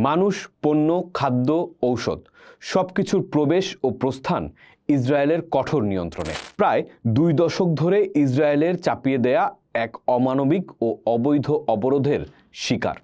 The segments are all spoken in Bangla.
মানুষ, পণ্য, খাদ্য, ঔষধ সবকিছুর প্রবেশ ও প্রস্থান ইসরায়েলের কঠোর নিয়ন্ত্রণে। প্রায় 2 দশক ধরে ইসরায়েলের চাপিয়ে দেয়া এক অমানবিক ও অবৈধ অবরোধের শিকার।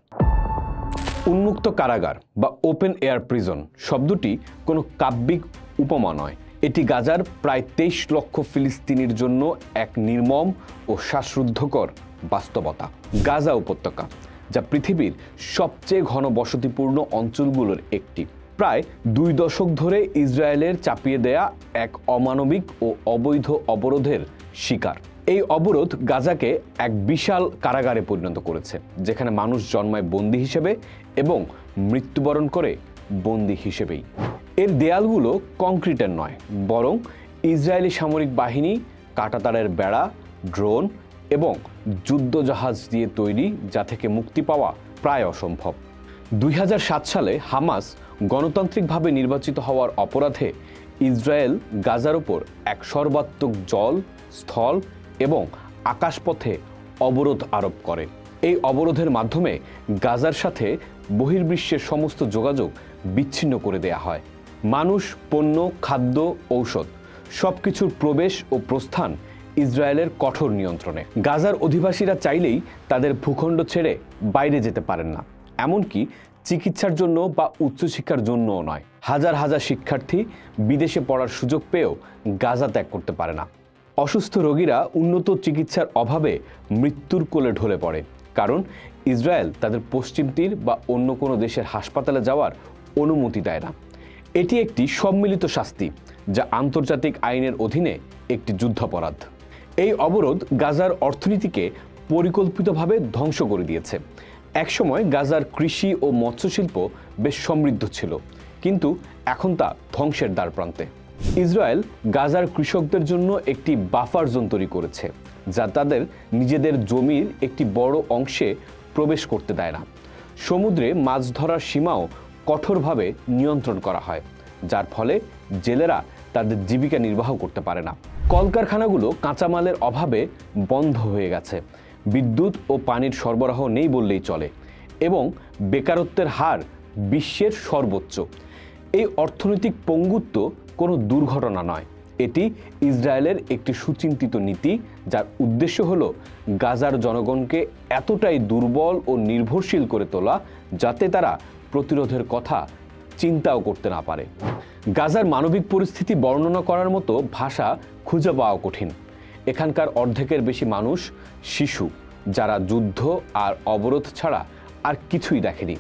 উন্মুক্ত কারাগার বা ওপেন এয়ার প্রিজন শব্দটি কোনো কাব্যিক উপমা নয়। এটি গাজার প্রায় 23 লক্ষ ফিলিস্তিনির জন্য এক নির্মম ও শ্বাসরুদ্ধকর বাস্তবতা। গাজা উপত্যকা, যা পৃথিবীর সবচেয়ে ঘনবসতিপূর্ণ অঞ্চলগুলোর একটি, প্রায় 2 দশক ধরে ইসরায়েলের চাপিয়ে দেয়া এক অমানবিক ও অবৈধ অবরোধের শিকার। এই অবরোধ গাজাকে এক বিশাল কারাগারে পরিণত করেছে, যেখানে মানুষ জন্মায় বন্দী হিসেবে এবং মৃত্যুবরণ করে বন্দী হিসেবেই। এর দেয়ালগুলো কংক্রিটের নয়, বরং ইসরায়েলি সামরিক বাহিনী, কাঁটাতারের বেড়া, ড্রোন এবং যুদ্ধজাহাজ দিয়ে তৈরি, যা থেকে মুক্তি পাওয়া প্রায় অসম্ভব। 2007 সালে হামাস গণতান্ত্রিকভাবে নির্বাচিত হওয়ার অপরাধে ইসরায়েল গাজার ওপর এক সর্বাত্মক জল, স্থল এবং আকাশপথে অবরোধ আরোপ করে। এই অবরোধের মাধ্যমে গাজার সাথে বহির্বিশ্বের সমস্ত যোগাযোগ বিচ্ছিন্ন করে দেয়া হয়। মানুষ, পণ্য, খাদ্য, ঔষধ সবকিছুর প্রবেশ ও প্রস্থান ইসরায়েলের কঠোর নিয়ন্ত্রণে। গাজার অধিবাসীরা চাইলেই তাদের ভূখণ্ড ছেড়ে বাইরে যেতে পারেন না, এমনকি চিকিৎসার জন্য বা উচ্চশিক্ষার জন্যও নয়। হাজার হাজার শিক্ষার্থী বিদেশে পড়ার সুযোগ পেয়েও গাজা ত্যাগ করতে পারে না। অসুস্থ রোগীরা উন্নত চিকিৎসার অভাবে মৃত্যুর কোলে ঢলে পড়ে, কারণ ইসরায়েল তাদের পশ্চিম তীর বা অন্য কোনো দেশের হাসপাতালে যাওয়ার অনুমতি দেয় না। এটি একটি সম্মিলিত শাস্তি, যা আন্তর্জাতিক আইনের অধীনে একটি যুদ্ধাপরাধ। এই অবরোধ গাজার অর্থনীতিকে পরিকল্পিতভাবে ধ্বংস করে দিয়েছে। একসময় গাজার কৃষি ও মৎস্যশিল্প বেশ সমৃদ্ধ ছিল, কিন্তু এখন তা ধ্বংসের দ্বারপ্রান্তে। ইসরায়েল গাজার কৃষকদের জন্য একটি বাফার জোন তৈরি করেছে, যা তাদের নিজেদের জমির একটি বড় অংশে প্রবেশ করতে দেয় না। সমুদ্রে মাছ ধরার সীমাও কঠোরভাবে নিয়ন্ত্রণ করা হয়, যার ফলে জেলেরা তাদের জীবিকা নির্বাহ করতে পারে না। কলকারখানাগুলো কাঁচামালের অভাবে বন্ধ হয়ে গেছে, বিদ্যুৎ ও পানির সরবরাহ নেই বললেই চলে, এবং বেকারত্বের হার বিশ্বের সর্বোচ্চ। এই অর্থনৈতিক পঙ্গুত্ব কোনো দুর্ঘটনা নয়, এটি ইসরায়েলের একটি সুচিন্তিত নীতি, যার উদ্দেশ্য হলো গাজার জনগণকে এতটাই দুর্বল ও নির্ভরশীল করে তোলা যাতে তারা প্রতিরোধের কথা চিন্তাও করতে না পারে। গাজার মানবিক পরিস্থিতি বর্ণনা করার মতো ভাষা খুঁজে পাওয়া কঠিন। এখানকার অর্ধেকের বেশি মানুষ শিশু, যারা যুদ্ধ আর অবরোধ ছাড়া আর কিছুই দেখেনি।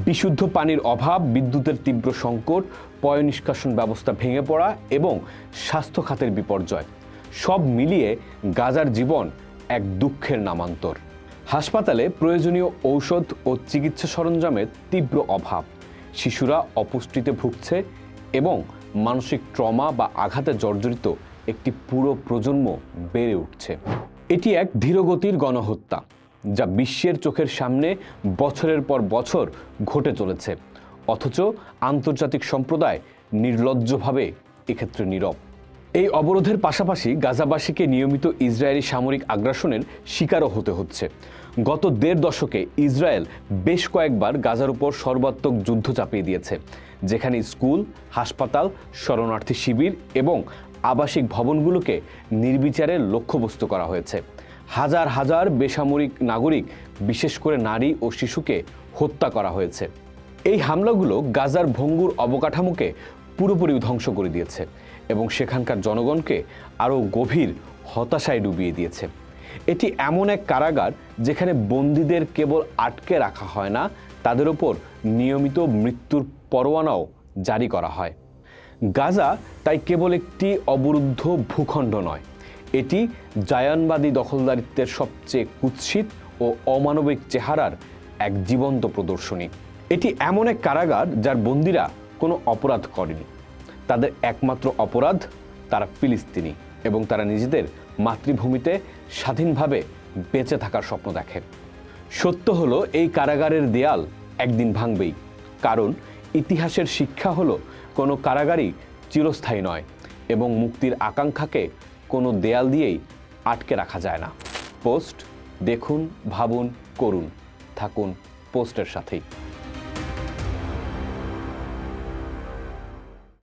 বিশুদ্ধ পানির অভাব, বিদ্যুতের তীব্র সংকট, পয়ঃনিষ্কাশন ব্যবস্থা ভেঙে পড়া এবং স্বাস্থ্য খাতের বিপর্যয় সব মিলিয়ে গাজার জীবন এক দুঃখের নামান্তর। হাসপাতালে প্রয়োজনীয় ঔষধ ও চিকিৎসা সরঞ্জামের তীব্র অভাব, শিশুরা অপুষ্টিতে ভুগছে এবং মানসিক ট্রমা বা আঘাতে জর্জরিত একটি পুরো প্রজন্ম বেড়ে উঠছে। এটি এক ধীরগতির গণহত্যা, যা বিশ্বের চোখের সামনে বছরের পর বছর ঘটে চলেছে, অথচ আন্তর্জাতিক সম্প্রদায় নির্লজ্জভাবে এক্ষেত্রে নীরব। এই অবরোধের পাশাপাশি গাজাবাসীকে নিয়মিত ইসরায়েলি সামরিক আগ্রাসনের শিকারও হতে হচ্ছে। গত 1.5 দশকে ইসরায়েল বেশ কয়েকবার গাজার উপর সর্বাত্মক যুদ্ধ চাপিয়ে দিয়েছে, যেখানে স্কুল, হাসপাতাল, শরণার্থী শিবির এবং আবাসিক ভবনগুলোকে নির্বিচারে লক্ষ্যবস্তু করা হয়েছে। হাজার হাজার বেসামরিক নাগরিক, বিশেষ করে নারী ও শিশুকে হত্যা করা হয়েছে। এই হামলাগুলো গাজার ভঙ্গুর অবকাঠামোকে পুরোপুরি ধ্বংস করে দিয়েছে এবং সেখানকার জনগণকে আরও গভীর হতাশায় ডুবিয়ে দিয়েছে। এটি এমন এক কারাগার যেখানে বন্দীদের কেবল আটকে রাখা হয় না, তাদের ওপর নিয়মিত মৃত্যুর পরোয়ানাও জারি করা হয়। গাজা তাই কেবল একটি অবরুদ্ধ ভূখণ্ড নয়, এটি জায়ানবাদী দখলদারিত্বের সবচেয়ে কুৎসিত ও অমানবিক চেহারার এক জীবন্ত প্রদর্শনী। এটি এমন এক কারাগার যার বন্দীরা কোনো অপরাধ করেনি। তাদের একমাত্র অপরাধ তারা ফিলিস্তিনি এবং তারা নিজেদের মাতৃভূমিতে স্বাধীনভাবে বেঁচে থাকার স্বপ্ন দেখে। সত্য হলো, এই কারাগারের দেয়াল একদিন ভাঙবেই, কারণ ইতিহাসের শিক্ষা হলো কোনো কারাগারই চিরস্থায়ী নয় এবং মুক্তির আকাঙ্ক্ষাকে কোনো দেয়াল দিয়েই আটকে রাখা যায় না। পোস্ট দেখুন, ভাবুন, করুন, থাকুন পোস্টের সাথেই।